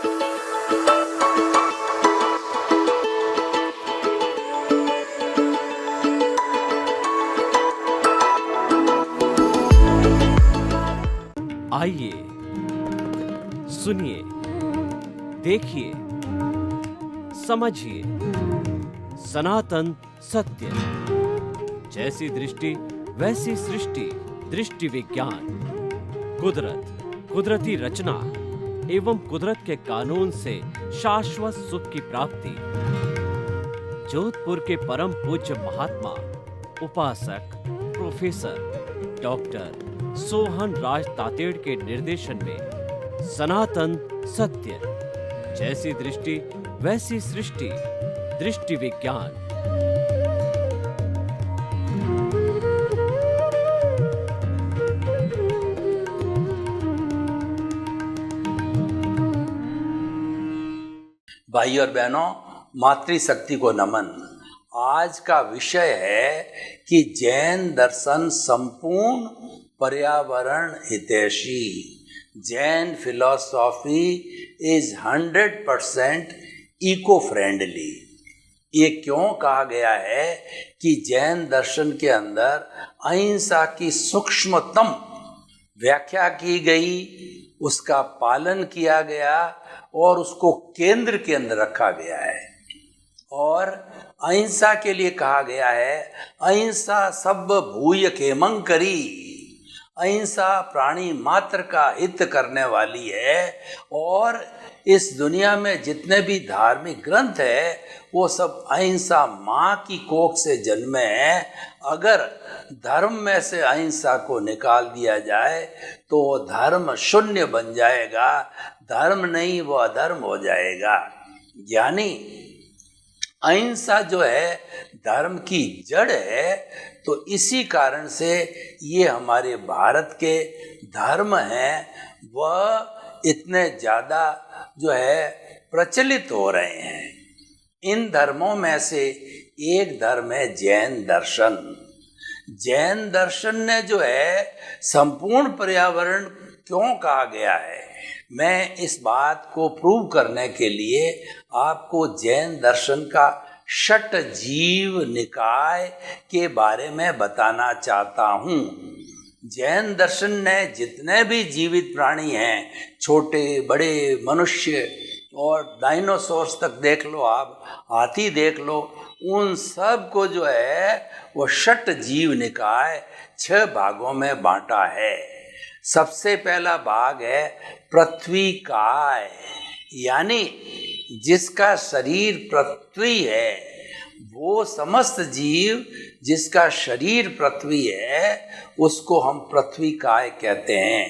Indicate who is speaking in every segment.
Speaker 1: आइए, सुनिए, देखिए, समझिए सनातन सत्य। जैसी दृष्टि वैसी सृष्टि, दृष्टि विज्ञान। कुदरत, कुदरती रचना एवं कुदरत के कानून से शाश्वत सुख की प्राप्ति। जोधपुर के परम पूज्य महात्मा उपासक प्रोफेसर डॉक्टर सोहन राज तातेड़ के निर्देशन में सनातन सत्य। जैसी दृष्टि वैसी सृष्टि, दृष्टि विज्ञान।
Speaker 2: भाई और बहनों, मातृशक्ति को नमन। आज का विषय है कि जैन दर्शन संपूर्ण पर्यावरण हितैषी। Jain philosophy is 100% eco friendly. ये क्यों कहा गया है कि जैन दर्शन के अंदर अहिंसा की सूक्ष्मतम व्याख्या की गई, उसका पालन किया गया और उसको केंद्र के अंदर रखा गया है। और अहिंसा के लिए कहा गया है, अहिंसा सब भूय खेमं करी। अहिंसा प्राणी मात्र का हित करने वाली है। और इस दुनिया में जितने भी धार्मिक ग्रंथ है वो सब अहिंसा माँ की कोख से जन्मे हैं। अगर धर्म में से अहिंसा को निकाल दिया जाए तो धर्म शून्य बन जाएगा, धर्म नहीं वो अधर्म हो जाएगा। यानी अहिंसा जो है धर्म की जड़ है। तो इसी कारण से ये हमारे भारत के धर्म हैं वह इतने ज़्यादा जो है प्रचलित हो रहे हैं। इन धर्मों में से एक धर्म है जैन दर्शन। जैन दर्शन ने जो है संपूर्ण पर्यावरण क्यों कहा गया है, मैं इस बात को प्रूव करने के लिए आपको जैन दर्शन का षट जीव निकाय के बारे में बताना चाहता हूँ। जैन दर्शन ने जितने भी जीवित प्राणी हैं, छोटे बड़े मनुष्य और डायनासोर्स तक देख लो, आप हाथी देख लो, उन सब को जो है वो षट जीव निकाय 6 भागों में बांटा है। सबसे पहला भाग है पृथ्वी काय, यानी जिसका शरीर पृथ्वी है, वो समस्त जीव जिसका शरीर पृथ्वी है उसको हम पृथ्वी काय कहते हैं।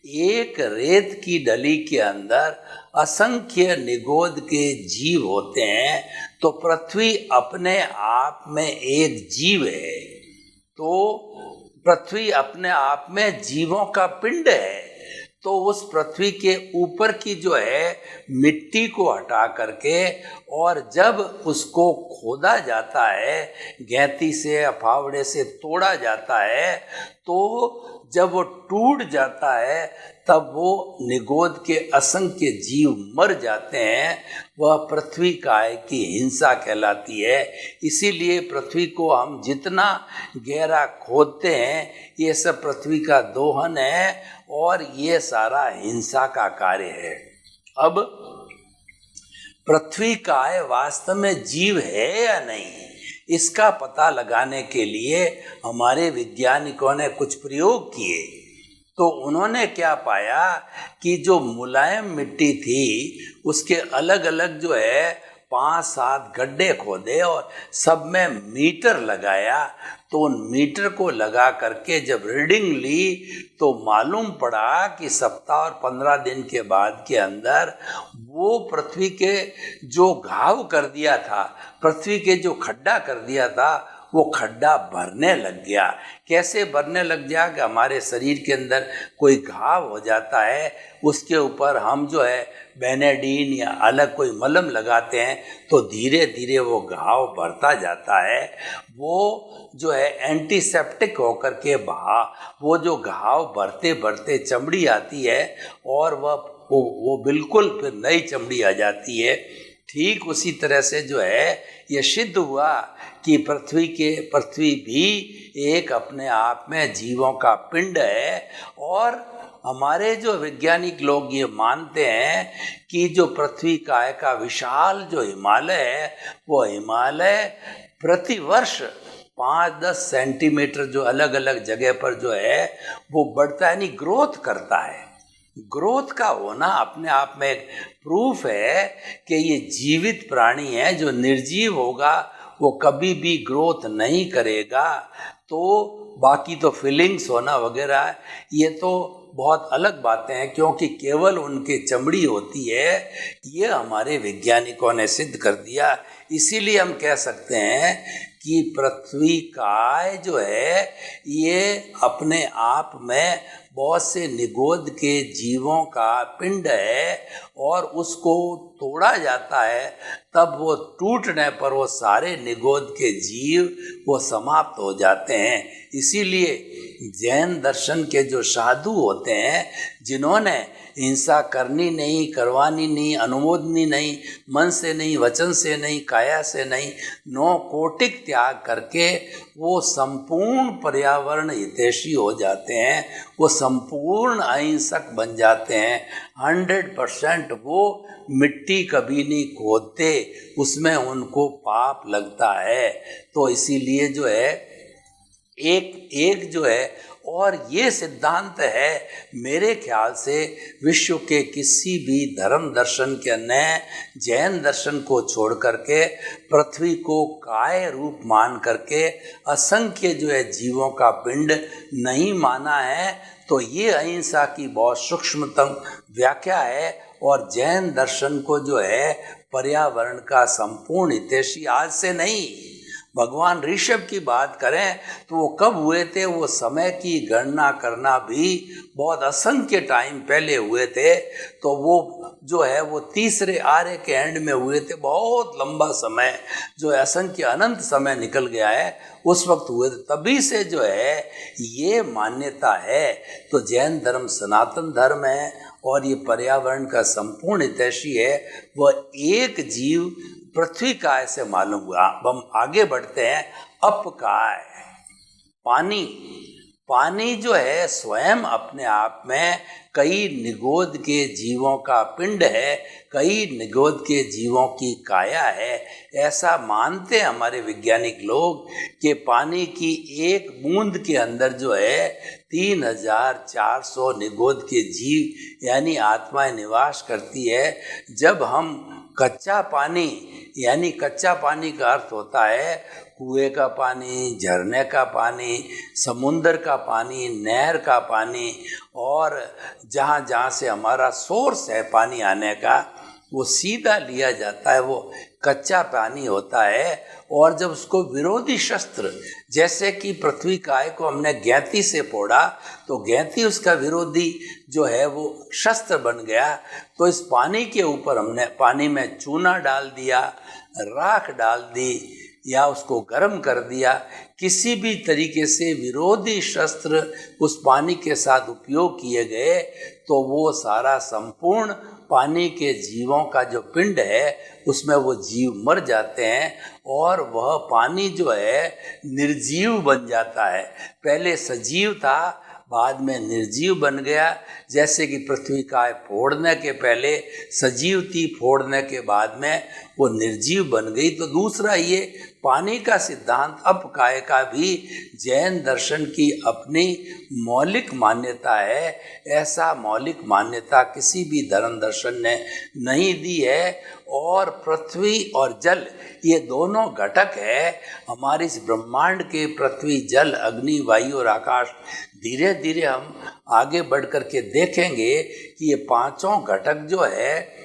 Speaker 2: एक रेत की डली के अंदर असंख्य निगोद के जीव होते हैं, तो पृथ्वी अपने आप में एक जीव है। तो पृथ्वी अपने आप में जीवों का पिंड है। तो उस पृथ्वी के ऊपर की जो है मिट्टी को हटा करके और जब उसको खोदा जाता है, गैंती से या फावड़े से तोड़ा जाता है, तो जब वो टूट जाता है तब वो निगोद के असंख्य जीव मर जाते हैं। वह पृथ्वी काय की हिंसा कहलाती है। इसीलिए पृथ्वी को हम जितना गहरा खोदते हैं, ये सब पृथ्वी का दोहन है और ये सारा हिंसा का कार्य है। अब पृथ्वी काय वास्तव में जीव है या नहीं, इसका पता लगाने के लिए हमारे वैज्ञानिकों ने कुछ प्रयोग किए। तो उन्होंने क्या पाया कि जो मुलायम मिट्टी थी उसके अलग अलग जो है 5-7 गड्ढे खोदे और सब में मीटर लगाया। तो उन मीटर को लगा करके जब रीडिंग ली तो मालूम पड़ा कि सप्ताह और 15 दिन के बाद के अंदर वो पृथ्वी के जो घाव कर दिया था, पृथ्वी के जो खड्डा कर दिया था, वो खड्डा भरने लग गया। कैसे भरने लग गया कि हमारे शरीर के अंदर कोई घाव हो जाता है, उसके ऊपर हम जो है बेनेडीन या अलग कोई मलम लगाते हैं तो धीरे धीरे वो घाव भरता जाता है। वो जो है एंटीसेप्टिक होकर के वो जो घाव भरते भरते चमड़ी आती है और वह वो बिल्कुल फिर नई चमड़ी आ जाती है। ठीक उसी तरह से जो है ये सिद्ध हुआ कि पृथ्वी भी एक अपने आप में जीवों का पिंड है। और हमारे जो वैज्ञानिक लोग ये मानते हैं कि जो पृथ्वी काय का विशाल जो हिमालय है, वो हिमालय प्रतिवर्ष 5-10 सेंटीमीटर जो अलग अलग जगह पर जो है वो बढ़ता है, यानी ग्रोथ करता है। ग्रोथ का होना अपने आप में एक प्रूफ है कि ये जीवित प्राणी है। जो निर्जीव होगा वो कभी भी ग्रोथ नहीं करेगा। तो बाकी तो फीलिंग्स होना वगैरह ये तो बहुत अलग बातें हैं, क्योंकि केवल उनके चमड़ी होती है, ये हमारे वैज्ञानिकों ने सिद्ध कर दिया। इसीलिए हम कह सकते हैं कि पृथ्वी काय जो है ये अपने आप में बहुत से निगोद के जीवों का पिंड है, और उसको तोड़ा जाता है तब वो टूटने पर वो सारे निगोद के जीव वो समाप्त हो जाते हैं। इसीलिए जैन दर्शन के जो साधु होते हैं, जिन्होंने हिंसा करनी नहीं, करवानी नहीं, अनुमोदनी नहीं, मन से नहीं, वचन से नहीं, काया से नहीं, 9 कोटिक त्याग करके वो संपूर्ण पर्यावरण हितैषी हो जाते हैं, वो संपूर्ण अहिंसक बन जाते हैं। 100% वो मिट्टी कभी नहीं खोदते, उसमें उनको पाप लगता है। तो इसीलिए जो है एक जो है, और ये सिद्धांत है मेरे ख्याल से विश्व के किसी भी धर्म दर्शन के ने जैन दर्शन को छोड़ करके पृथ्वी को काय रूप मान करके असंख्य जो है जीवों का पिंड नहीं माना है। तो ये अहिंसा की बहुत सूक्ष्मतम व्याख्या है। और जैन दर्शन को जो है पर्यावरण का संपूर्ण हितैषी आज से नहीं, भगवान ऋषभ की बात करें तो वो कब हुए थे, वो समय की गणना करना भी बहुत असंख्य टाइम पहले हुए थे। तो वो जो है वो तीसरे आर्य के एंड में हुए थे, बहुत लंबा समय जो है असंख्य अनंत समय निकल गया है, उस वक्त हुए थे। तभी से जो है ये मान्यता है। तो जैन धर्म सनातन धर्म है और ये पर्यावरण का संपूर्ण हितैषी है। वह एक जीव पृथ्वी काय से मालूम हुआ। हम आगे बढ़ते हैं। अपकाय पानी जो है स्वयं अपने आप में कई निगोद के जीवों का पिंड है, कई निगोद के जीवों की काया है। ऐसा मानते हैं हमारे वैज्ञानिक लोग कि पानी की एक बूंद के अंदर जो है 3400 निगोद के जीव यानी आत्माएं निवास करती है। जब हम कच्चा पानी, यानी कच्चा पानी का अर्थ होता है कुएं का पानी, झरने का पानी, समुंदर का पानी, नहर का पानी, और जहाँ जहाँ से हमारा सोर्स है पानी आने का वो सीधा लिया जाता है, वो कच्चा पानी होता है। और जब उसको विरोधी शस्त्र, जैसे कि पृथ्वी काय को हमने गैंती से फोड़ा तो गैंती उसका विरोधी जो है वो शस्त्र बन गया। तो इस पानी के ऊपर हमने पानी में चूना डाल दिया, राख डाल दी या उसको गर्म कर दिया, किसी भी तरीके से विरोधी शस्त्र उस पानी के साथ उपयोग किए गए तो वो सारा संपूर्ण पानी के जीवों का जो पिंड है उसमें वो जीव मर जाते हैं और वह पानी जो है निर्जीव बन जाता है। पहले सजीव था, बाद में निर्जीव बन गया। जैसे कि पृथ्वी काय फोड़ने के पहले सजीव थी, फोड़ने के बाद में वो निर्जीव बन गई। तो दूसरा ये पानी का सिद्धांत अपकाय का भी जैन दर्शन की अपनी मौलिक मान्यता है। ऐसा मौलिक मान्यता किसी भी धर्म दर्शन ने नहीं दी है। और पृथ्वी और जल ये दोनों घटक है हमारे इस ब्रह्मांड के, पृथ्वी, जल, अग्नि, वायु और आकाश। धीरे धीरे हम आगे बढ़ कर के देखेंगे कि ये पांचों घटक जो है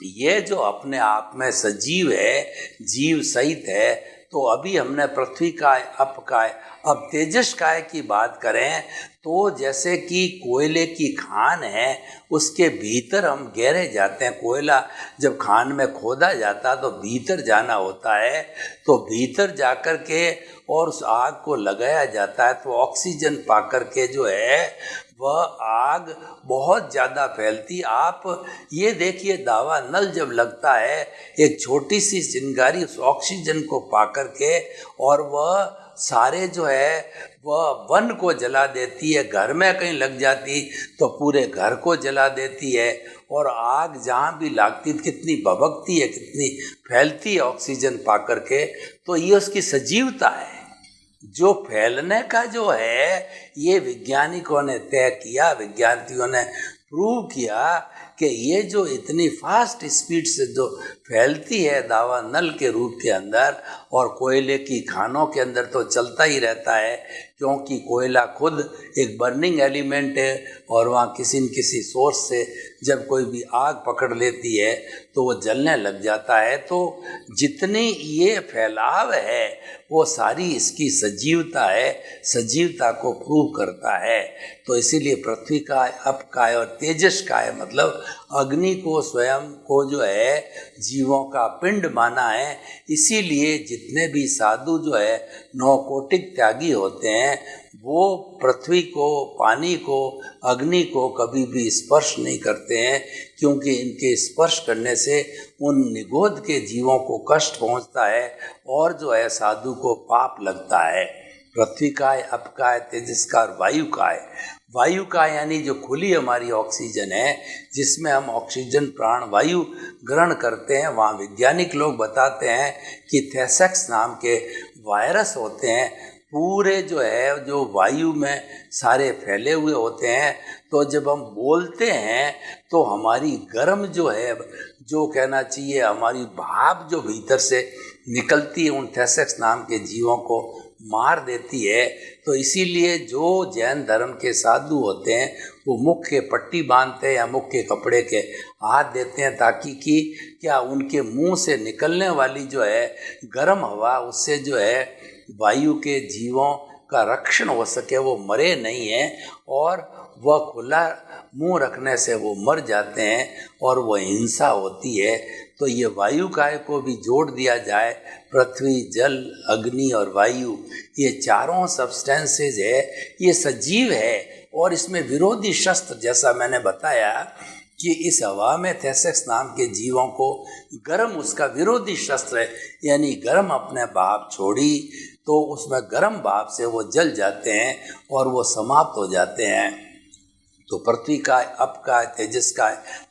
Speaker 2: ये जो अपने आप में सजीव है, जीव सहित है। तो अभी हमने पृथ्वी काय, अपकाय, अब तेजस काय की बात करें तो जैसे कि कोयले की खान है, उसके भीतर हम गहरे जाते हैं। कोयला जब खान में खोदा जाता तो भीतर जाना होता है, तो भीतर जाकर के और उस आग को लगाया जाता है तो ऑक्सीजन पाकर के जो है वह आग बहुत ज़्यादा फैलती। आप ये देखिए, दावा नल जब लगता है, एक छोटी सी चिंगारी उस ऑक्सीजन को पा करके, और वह सारे जो है वह वन को जला देती है। घर में कहीं लग जाती तो पूरे घर को जला देती है। और आग जहाँ भी लागती कितनी भभकती है, कितनी फैलती है ऑक्सीजन पा करके। तो ये उसकी सजीवता है। जो फैलने का जो है, ये वैज्ञानिकों ने तय किया, विज्ञानियों ने प्रूव किया कि ये जो इतनी फास्ट स्पीड से जो फैलती है दावा नल के रूप के अंदर, और कोयले की खानों के अंदर तो चलता ही रहता है, क्योंकि कोयला खुद एक बर्निंग एलिमेंट है, और वहाँ किसी न किसी सोर्स से जब कोई भी आग पकड़ लेती है तो वो जलने लग जाता है। तो जितनी ये फैलाव है वो सारी इसकी सजीवता है, सजीवता को प्रूव करता है। तो इसीलिए पृथ्वी का, अप का और तेजस का है, मतलब अग्नि को स्वयं को जो है जीवों का पिंड माना है। इसीलिए जितने भी साधु जो है नौकोटिक त्यागी होते हैं, वो पृथ्वी को, पानी को, अग्नि को कभी भी स्पर्श नहीं करते हैं, क्योंकि इनके स्पर्श करने से उन निगोद के जीवों को कष्ट पहुंचता है, और जो है साधु को पाप लगता है। पृथ्वी का है, अप का है, तेजस का और वायु का है। वायु का यानी जो खुली हमारी ऑक्सीजन है, जिसमें हम ऑक्सीजन प्राण वायु ग्रहण करते हैं। वहाँ वैज्ञानिक लोग बताते हैं कि थैसेक्स नाम के वायरस होते हैं, पूरे जो है जो वायु में सारे फैले हुए होते हैं। तो जब हम बोलते हैं तो हमारी गर्म जो है, जो कहना चाहिए हमारी भाप जो भीतर से निकलती है, उन थैसेक्स नाम के जीवों को मार देती है। तो इसीलिए जो जैन धर्म के साधु होते हैं वो मुख के पट्टी बांधते हैं या मुख के कपड़े के हाथ देते हैं, ताकि कि क्या उनके मुंह से निकलने वाली जो है गर्म हवा, उससे जो है वायु के जीवों का रक्षण हो सके, वो मरे नहीं हैं, और वह खुला मुंह रखने से वो मर जाते हैं और वह हिंसा होती है। तो ये वायु काय को भी जोड़ दिया जाए, पृथ्वी, जल, अग्नि और वायु, ये चारों सब्सटेंसेज है, ये सजीव है। और इसमें विरोधी शस्त्र, जैसा मैंने बताया कि इस हवा में थैसेक्स नाम के जीवों को गर्म उसका विरोधी शस्त्र है, यानी गर्म अपने भाप छोड़ी तो उसमें गर्म भाप से वो जल जाते हैं और वो समाप्त हो जाते हैं। तो पृथ्वी का, अप का, तेजस का,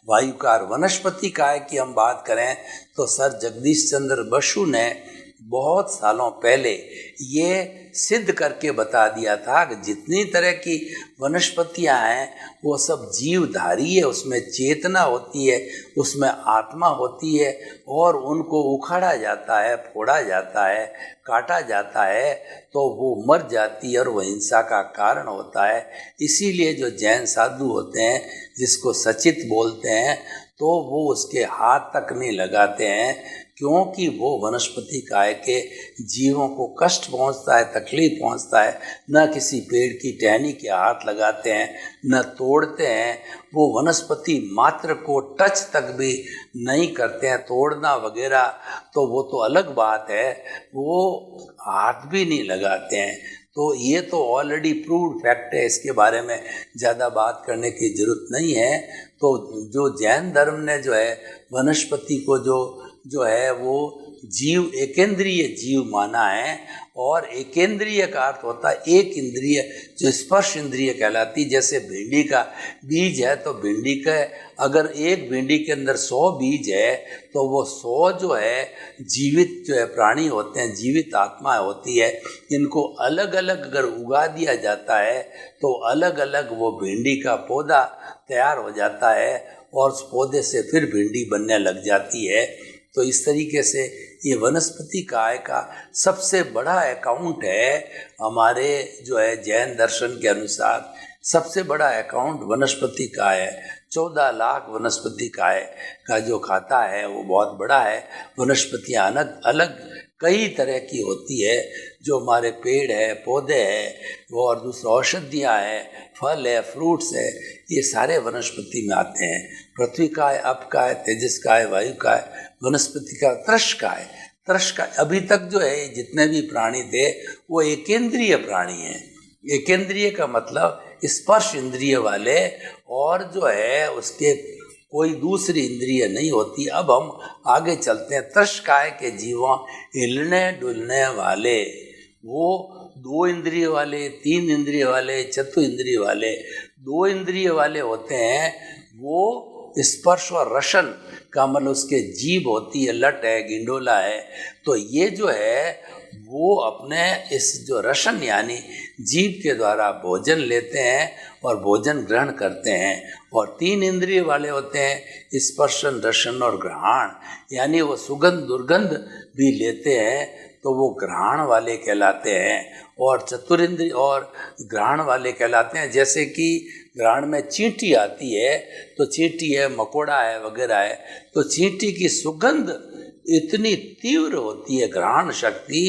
Speaker 2: वायु का और वनस्पति का की हम बात करें तो सर जगदीश चंद्र बसु ने बहुत सालों पहले ये सिद्ध करके बता दिया था कि जितनी तरह की वनस्पतियां हैं वो सब जीवधारी है, उसमें चेतना होती है, उसमें आत्मा होती है, और उनको उखाड़ा जाता है, फोड़ा जाता है, काटा जाता है तो वो मर जाती है और वो हिंसा का कारण होता है। इसीलिए जो जैन साधु होते हैं, जिसको सचित बोलते हैं, तो वो उसके हाथ तक नहीं लगाते हैं, क्योंकि वो वनस्पति काय के जीवों को कष्ट पहुंचता है, तकलीफ पहुंचता है। न किसी पेड़ की टहनी के हाथ लगाते हैं, न तोड़ते हैं, वो वनस्पति मात्र को टच तक भी नहीं करते हैं। तोड़ना वगैरह तो वो तो अलग बात है, वो हाथ भी नहीं लगाते हैं। तो ये तो ऑलरेडी प्रूव्ड फैक्ट है, इसके बारे में ज़्यादा बात करने की ज़रूरत नहीं है। तो जो जैन धर्म ने जो है वनस्पति को जो है वो जीव, एकेंद्रीय जीव माना है। और एकेंद्रीय का अर्थ होता है एक इंद्रिय, जो स्पर्श इंद्रिय कहलाती। जैसे भिंडी का बीज है तो भिंडी का, अगर एक भिंडी के अंदर 100 बीज है तो वो 100 जो है जीवित जो है प्राणी होते हैं, जीवित आत्मा होती है। इनको अलग अलग अगर उगा दिया जाता है तो अलग अलग वो भिंडी का पौधा तैयार हो जाता है और उस पौधे से फिर भिंडी बनने लग जाती है। तो इस तरीके से ये वनस्पति काय का सबसे बड़ा अकाउंट है हमारे जो है जैन दर्शन के अनुसार। सबसे बड़ा अकाउंट वनस्पति का है। 14 लाख वनस्पति काय का जो खाता है वो बहुत बड़ा है। वनस्पतियाँ अलग अलग कई तरह की होती है, जो हमारे पेड़ है, पौधे हैं, वो और दूसरी औषधियाँ हैं, फल है, फ्रूट्स है, ये सारे वनस्पति में आते हैं। पृथ्वी का है, अप का है, तेजस का है, वायु का है, वनस्पति का, त्रश का है। त्रश का अभी तक जो है जितने भी प्राणी थे वो एकेंद्रीय प्राणी हैं। एकेंद्रीय का मतलब स्पर्श इंद्रिय वाले और जो है उसके कोई दूसरी इंद्रिय नहीं होती। अब हम आगे चलते हैं। तृषकाय के जीवों हिलने डुलने वाले, वो 2 इंद्रिय वाले, 3 इंद्रिय वाले, चतु इंद्रिय वाले, 2 इंद्रिय वाले होते हैं, वो स्पर्श और रसन का मतलब उसके जीभ होती है, लट है, गिंडोला है। तो ये जो है वो अपने इस जो रसन यानी जीभ के द्वारा भोजन लेते हैं और भोजन ग्रहण करते हैं। और 3 इंद्रिय वाले होते हैं, स्पर्शन, रसन और घ्राण, यानी वो सुगंध दुर्गंध भी लेते हैं, तो वो घ्राण वाले कहलाते हैं। और चतुरिंद्रिय और घ्राण वाले कहलाते हैं। जैसे कि घ्राण में चींटी आती है, तो चींटी है, मकोड़ा है वगैरह है, तो चींटी की सुगंध इतनी तीव्र होती है घ्राण शक्ति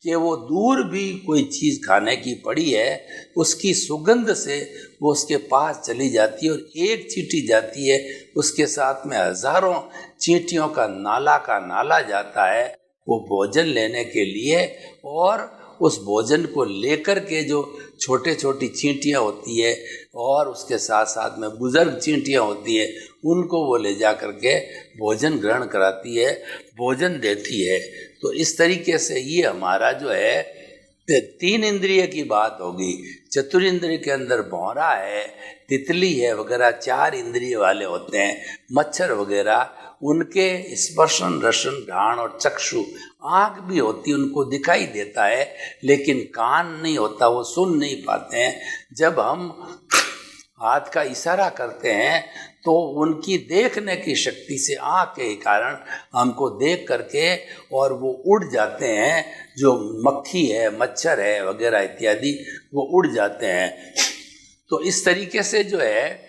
Speaker 2: कि वो दूर भी कोई चीज़ खाने की पड़ी है, उसकी सुगंध से वो उसके पास चली जाती है। और एक चींटी जाती है, उसके साथ में हजारों चींटियों का नाला जाता है वो भोजन लेने के लिए। और उस भोजन को लेकर के जो छोटे छोटी चींटियाँ होती है और उसके साथ साथ में बुजुर्ग चींटियाँ होती है, उनको वो ले जा कर के भोजन ग्रहण कराती है, भोजन देती है। तो इस तरीके से ये हमारा जो है 3 इंद्रिय की बात होगी। चतुरिंद्रिय के अंदर भौरा है, तितली है वगैरह 4 इंद्रिय वाले होते हैं। मच्छर वगैरह उनके स्पर्शन, रसन, घ्राण और चक्षु, आँख भी होती है, उनको दिखाई देता है, लेकिन कान नहीं होता, वो सुन नहीं पाते हैं। जब हम हाथ का इशारा करते हैं तो उनकी देखने की शक्ति से आँख के कारण हमको देख करके और वो उड़ जाते हैं, जो मक्खी है, मच्छर है वगैरह इत्यादि, वो उड़ जाते हैं। तो इस तरीके से जो है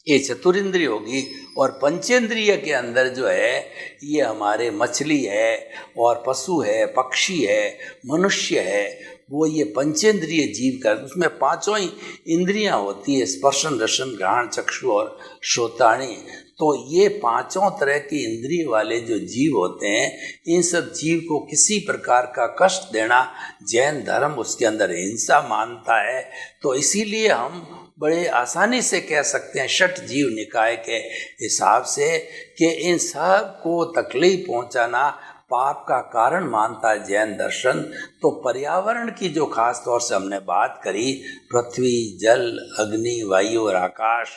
Speaker 2: ये चतुरिंद्रिय होगी। और पंचेंद्रिय के अंदर जो है ये हमारे मछली है और पशु है, पक्षी है, मनुष्य है, वो ये पंचेंद्रिय जीव का, उसमें 5 ही इंद्रियां होती है, स्पर्शन, रसन, घ्राण, चक्षु और श्रोताणी। तो ये 5 तरह की इंद्रिय वाले जो जीव होते हैं, इन सब जीव को किसी प्रकार का कष्ट देना जैन धर्म उसके अंदर हिंसा मानता है। तो इसीलिए हम बड़े आसानी से कह सकते हैं षट जीव निकाय के हिसाब से कि इन सब को तकलीफ पहुंचाना पाप का कारण मानता है जैन दर्शन। तो पर्यावरण की जो खास तौर से हमने बात करी, पृथ्वी, जल, अग्नि, वायु और आकाश,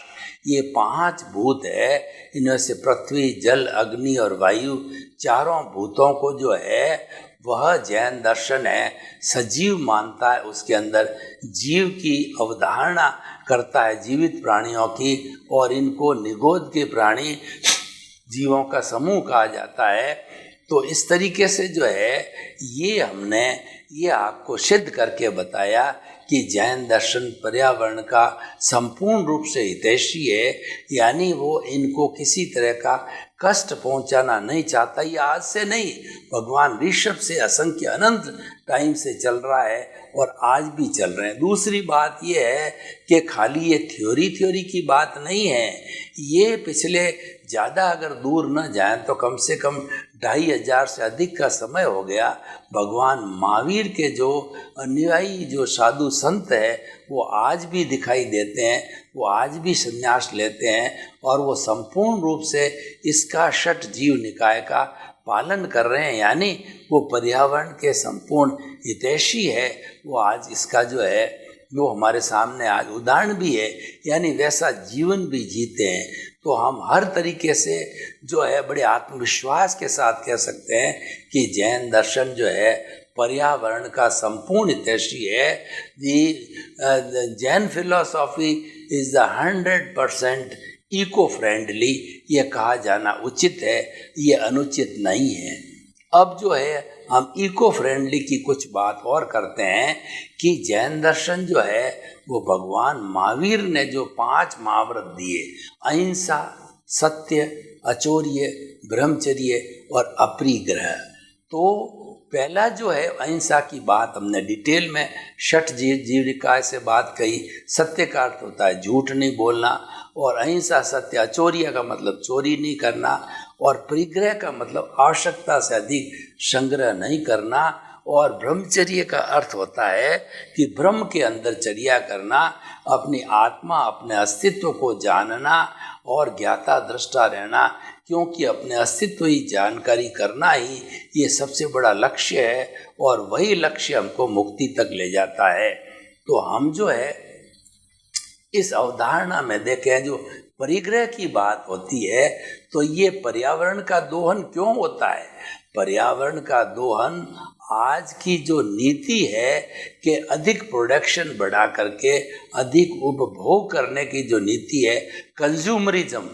Speaker 2: ये 5 भूत है। इनमें से पृथ्वी, जल, अग्नि और वायु, चारों भूतों को जो है वह जैन दर्शन है सजीव मानता है। उसके अंदर जीव की अवधारणा करता है, जीवित प्राणियों की, और इनको निगोद के प्राणी जीवों का समूह कहा जाता है। तो इस तरीके से जो है ये हमने ये आपको सिद्ध करके बताया कि जैन दर्शन पर्यावरण का संपूर्ण रूप से हितैषी है, यानी वो इनको किसी तरह का कष्ट पहुंचाना नहीं चाहता। ये आज से नहीं, भगवान ऋषभ से असंख्य अनंत टाइम से चल रहा है और आज भी चल रहे हैं। दूसरी बात ये है कि खाली ये थ्योरी की बात नहीं है, ये पिछले ज़्यादा अगर दूर न जाएं तो कम से कम 2500 से अधिक का समय हो गया। भगवान महावीर के जो अनुयायी जो साधु संत है वो आज भी दिखाई देते हैं, वो आज भी संन्यास लेते हैं और वो संपूर्ण रूप से इसका षट जीव निकाय का पालन कर रहे हैं, यानी वो पर्यावरण के संपूर्ण हितैषी है। वो आज इसका जो है वो हमारे सामने आज उदाहरण भी है, यानी वैसा जीवन भी जीते हैं। तो हम हर तरीके से जो है बड़े आत्मविश्वास के साथ कह सकते हैं कि जैन दर्शन जो है पर्यावरण का संपूर्ण हितैषी है। The Jain philosophy is the 100% eco friendly, ये कहा जाना उचित है, ये अनुचित नहीं है। अब जो है हम इको फ्रेंडली की कुछ बात और करते हैं कि जैन दर्शन जो है वो भगवान महावीर ने जो 5 महाव्रत दिए, अहिंसा, सत्य, अचौर्य, ब्रह्मचर्य और अपरिग्रह। तो पहला जो है अहिंसा की बात हमने डिटेल में षट जीव निकाय से बात कही। सत्य का अर्थ होता है झूठ नहीं बोलना, और अहिंसा सत्य, अचौर्य का मतलब चोरी नहीं करना, और परिग्रह का मतलब आवश्यकता से अधिक संग्रह नहीं करना, और ब्रह्मचर्य का अर्थ होता है कि ब्रह्म के अंदर चर्या करना, अपनी आत्मा अपने अस्तित्व को जानना और ज्ञाता दृष्टा रहना, क्योंकि अपने अस्तित्व ही जानकारी करना ही ये सबसे बड़ा लक्ष्य है और वही लक्ष्य हमको मुक्ति तक ले जाता है। तो हम जो है इस अवधारणा में देखें, जो परिग्रह की बात होती है, तो ये पर्यावरण का दोहन क्यों होता है? पर्यावरण का दोहन आज की जो नीति है कि अधिक प्रोडक्शन बढ़ा करके अधिक उपभोग करने की जो नीति है, कंज्यूमरिज्म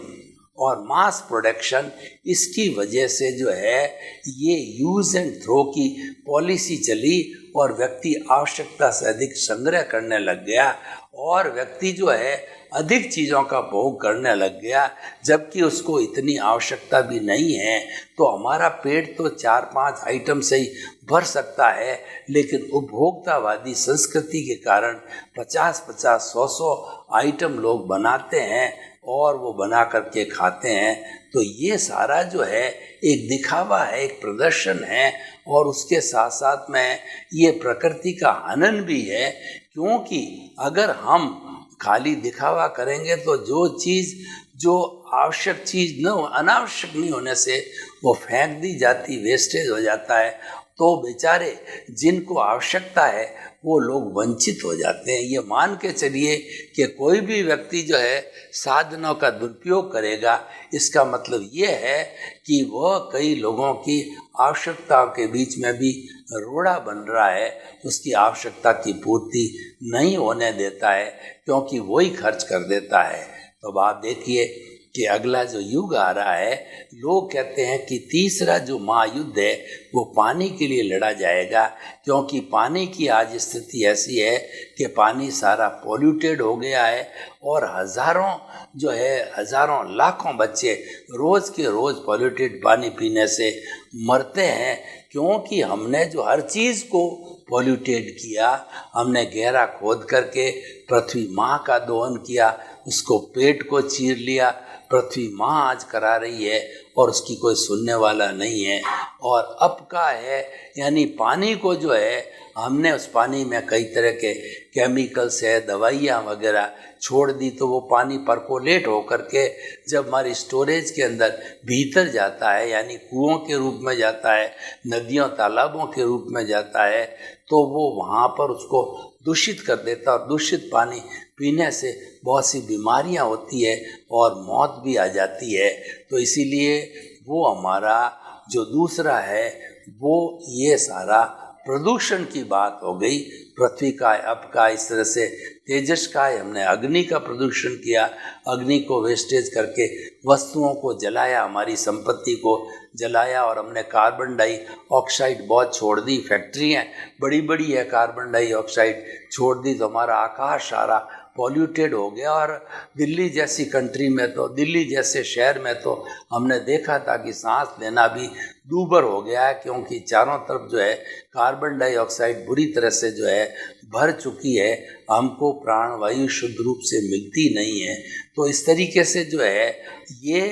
Speaker 2: और मास प्रोडक्शन, इसकी वजह से जो है ये यूज एंड थ्रो की पॉलिसी चली और व्यक्ति आवश्यकता से अधिक संग्रह करने लग गया और व्यक्ति जो है अधिक चीज़ों का भोग करने लग गया, जबकि उसको इतनी आवश्यकता भी नहीं है। तो हमारा पेट तो 4-5 आइटम से ही भर सकता है, लेकिन उपभोक्तावादी संस्कृति के कारण 50-50, 100-100 आइटम लोग बनाते हैं और वो बना करके खाते हैं। तो ये सारा जो है एक दिखावा है, एक प्रदर्शन है और उसके साथ साथ में ये प्रकृति का हनन भी है, क्योंकि अगर हम खाली दिखावा करेंगे तो जो चीज़ जो आवश्यक चीज़ न अनावश्यक नहीं होने से वो फेंक दी जाती, वेस्टेज हो जाता है, तो बेचारे जिनको आवश्यकता है वो लोग वंचित हो जाते हैं। ये मान के चलिए कि कोई भी व्यक्ति जो है साधनों का दुरुपयोग करेगा, इसका मतलब ये है कि वह कई लोगों की आवश्यकताओं के बीच में भी रोड़ा बन रहा है, उसकी आवश्यकता की पूर्ति नहीं होने देता है, क्योंकि वही खर्च कर देता है। तो अब आप देखिए कि अगला जो युग आ रहा है, लोग कहते हैं कि तीसरा जो महायुद्ध है वो पानी के लिए लड़ा जाएगा, क्योंकि पानी की आज स्थिति ऐसी है कि पानी सारा पॉल्यूटेड हो गया है और हज़ारों लाखों बच्चे रोज़ के रोज़ पॉल्यूटेड पानी पीने से मरते हैं, क्योंकि हमने जो हर चीज़ को पॉल्यूटेड किया, हमने गहरा खोद करके पृथ्वी माँ का दोहन किया, उसको पेट को चीर लिया। पृथ्वी माँ आज करा रही है और उसकी कोई सुनने वाला नहीं है। और अब का है, यानी पानी को जो है हमने उस पानी में कई तरह के केमिकल्स है, दवाइयाँ वगैरह छोड़ दी, तो वो पानी परकोलेट होकर के जब हमारी स्टोरेज के अंदर भीतर जाता है, यानी कुओं के रूप में जाता है, नदियों तालाबों के रूप में जाता है, तो वो वहाँ पर उसको दूषित कर देता है और दूषित पानी पीने से बहुत सी बीमारियां होती है और मौत भी आ जाती है। तो इसीलिए वो हमारा जो दूसरा है वो ये सारा प्रदूषण की बात हो गई। पृथ्वी का, अप का, इस तरह से तेजस का है, हमने अग्नि का प्रदूषण किया, अग्नि को वेस्टेज करके वस्तुओं को जलाया, हमारी संपत्ति को जलाया और हमने कार्बन डाइऑक्साइड बहुत छोड़ दी। फैक्ट्रियाँ बड़ी बड़ी है, कार्बन डाइऑक्साइड छोड़ दी, तो हमारा आकाश सारा पॉल्यूटेड हो गया। और दिल्ली जैसी कंट्री में तो, दिल्ली जैसे शहर में तो हमने देखा था कि सांस लेना भी दूभर हो गया है, क्योंकि चारों तरफ जो है कार्बन डाइऑक्साइड बुरी तरह से जो है भर चुकी है, हमको प्राणवायु शुद्ध रूप से मिलती नहीं है। तो इस तरीके से जो है ये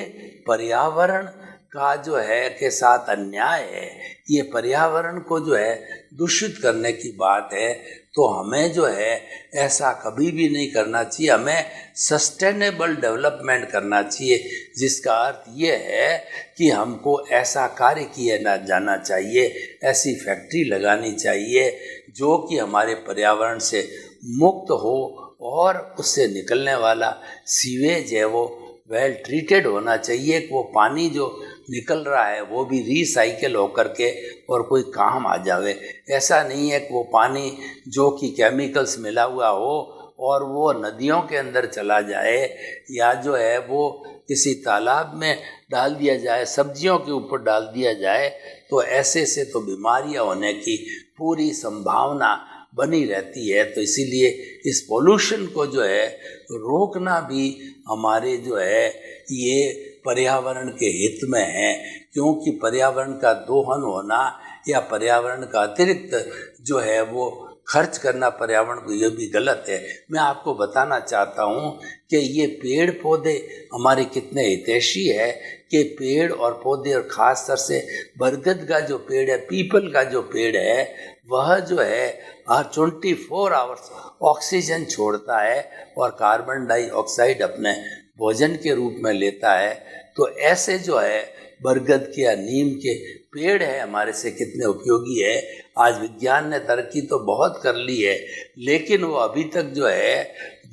Speaker 2: पर्यावरण का जो है के साथ अन्याय है, ये पर्यावरण को जो है दूषित करने की बात है। तो हमें जो है ऐसा कभी भी नहीं करना चाहिए, हमें सस्टेनेबल डेवलपमेंट करना चाहिए, जिसका अर्थ ये है कि हमको ऐसा कार्य किया जाना चाहिए, ऐसी फैक्ट्री लगानी चाहिए जो कि हमारे पर्यावरण से मुक्त हो और उससे निकलने वाला सीवेज है वो वेल ट्रीटेड होना चाहिए, कि वो पानी जो निकल रहा है वो भी रिसाइकिल होकर के और कोई काम आ जावे। ऐसा नहीं है कि वो पानी जो कि केमिकल्स मिला हुआ हो और वो नदियों के अंदर चला जाए या जो है वो किसी तालाब में डाल दिया जाए, सब्जियों के ऊपर डाल दिया जाए, तो ऐसे से तो बीमारियां होने की पूरी संभावना बनी रहती है। तो इसीलिए इस पोल्यूशन को जो है रोकना भी हमारे जो है ये पर्यावरण के हित में है, क्योंकि पर्यावरण का दोहन होना या पर्यावरण का अतिरिक्त जो है वो खर्च करना पर्यावरण को, ये भी गलत है। मैं आपको बताना चाहता हूँ कि ये पेड़ पौधे हमारे कितने हितैषी है कि पेड़ और पौधे, और ख़ास तौर से बरगद का जो पेड़ है, पीपल का जो पेड़ है, वह जो है 24 आवर्स ऑक्सीजन छोड़ता है और कार्बन डाइऑक्साइड अपने भोजन के रूप में लेता है। तो ऐसे जो है बरगद के या नीम के पेड़ है हमारे से कितने उपयोगी है। आज विज्ञान ने तरक्की तो बहुत कर ली है, लेकिन वो अभी तक जो है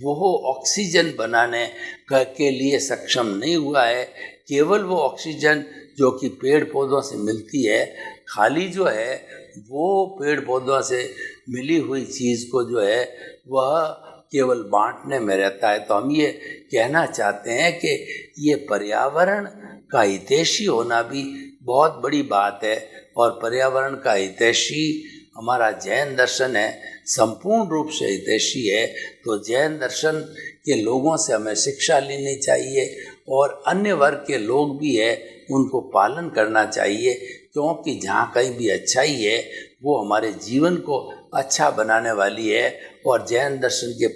Speaker 2: वो ऑक्सीजन बनाने के लिए सक्षम नहीं हुआ है। केवल वो ऑक्सीजन जो कि पेड़ पौधों से मिलती है, खाली जो है वो पेड़ पौधों से मिली हुई चीज़ को जो है वह केवल बांटने में रहता है। तो हम ये कहना चाहते हैं कि ये पर्यावरण का हितैषी होना भी बहुत बड़ी बात है, और पर्यावरण का हितैषी हमारा जैन दर्शन है, संपूर्ण रूप से हितैषी है। तो जैन दर्शन के लोगों से हमें शिक्षा लेनी चाहिए, और अन्य वर्ग के लोग भी है उनको पालन करना चाहिए, क्योंकि जहाँ कहीं भी अच्छाई है वो हमारे जीवन को अच्छा बनाने वाली है। और जैन दर्शन के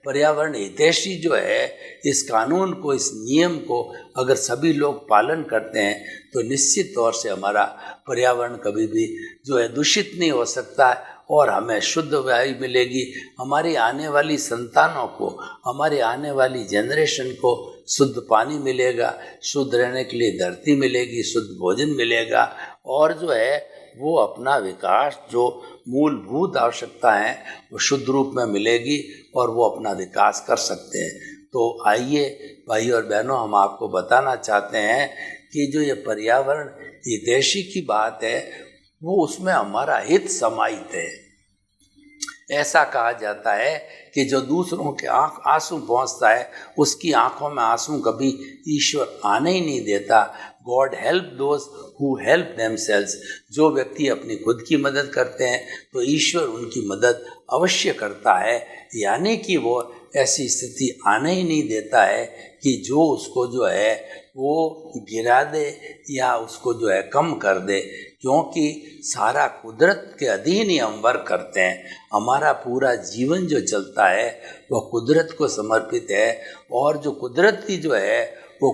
Speaker 2: पर्यावरण हितैषी जो है, इस कानून को, इस नियम को अगर सभी लोग पालन करते हैं तो निश्चित तौर से हमारा पर्यावरण कभी भी जो है दूषित नहीं हो सकता, और हमें शुद्ध वायु मिलेगी। हमारी आने वाली संतानों को, हमारी आने वाली जनरेशन को शुद्ध पानी मिलेगा, शुद्ध रहने के लिए धरती मिलेगी, शुद्ध भोजन मिलेगा, और जो है वो अपना विकास, जो मूलभूत आवश्यकता है वो शुद्ध रूप में मिलेगी, और वो अपना विकास कर सकते हैं। तो आइए भाई और बहनों, हम आपको बताना चाहते हैं कि जो ये पर्यावरण हितैषी की बात है, वो उसमें हमारा हित समाहित है। ऐसा कहा जाता है कि जो दूसरों के आंसू पहुँचता है, उसकी आंखों में आंसू कभी ईश्वर आने ही नहीं देता। God help those who help themselves. जो व्यक्ति अपनी खुद की मदद करते हैं तो ईश्वर उनकी मदद अवश्य करता है, यानी कि वो ऐसी स्थिति आने ही नहीं देता है कि जो उसको जो है वो गिरा दे या उसको जो है कम कर दे, क्योंकि सारा कुदरत के अधीन ही हम वर्क करते हैं। हमारा पूरा जीवन जो चलता है वह कुदरत को समर्पित है, और जो कुदरत की जो है वो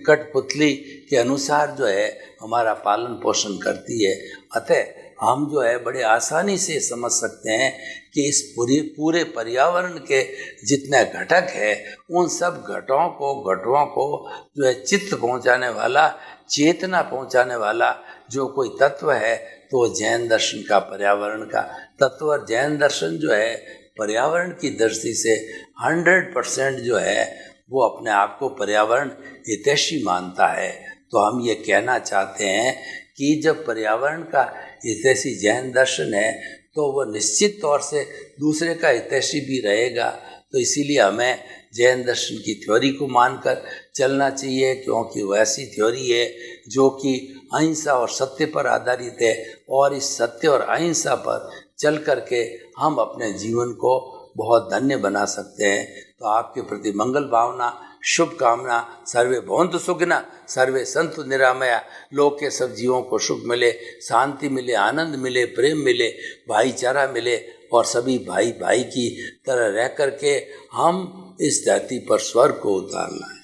Speaker 2: कठपुतली के अनुसार जो है हमारा पालन पोषण करती है। अतः हम जो है बड़े आसानी से समझ सकते हैं कि इस पूरे पर्यावरण के जितने घटक है, उन सब घटों को जो है चित्त पहुंचाने वाला, चेतना पहुंचाने वाला जो कोई तत्व है, तो जैन दर्शन का पर्यावरण का तत्व। और जैन दर्शन जो है पर्यावरण की दृष्टि से 100% जो है वो अपने आप को पर्यावरण हितैषी मानता है। तो हम ये कहना चाहते हैं कि जब पर्यावरण का हितैषी जैन दर्शन है, तो वो निश्चित तौर से दूसरे का हितैषी भी रहेगा। तो इसीलिए हमें जैन दर्शन की थ्योरी को मानकर चलना चाहिए, क्योंकि वो ऐसी थ्योरी है जो कि अहिंसा और सत्य पर आधारित है, और इस सत्य और अहिंसा पर चल करके हम अपने जीवन को बहुत धन्य बना सकते हैं। तो आपके प्रति मंगल भावना, शुभकामना। सर्वे भवन्तु सुखिनः, सर्वे सन्तु निरामया। लोक के सब जीवों को सुख मिले, शांति मिले, आनंद मिले, प्रेम मिले, भाईचारा मिले, और सभी भाई भाई की तरह रह करके हम इस धरती पर स्वर्ग को उतार लाएं।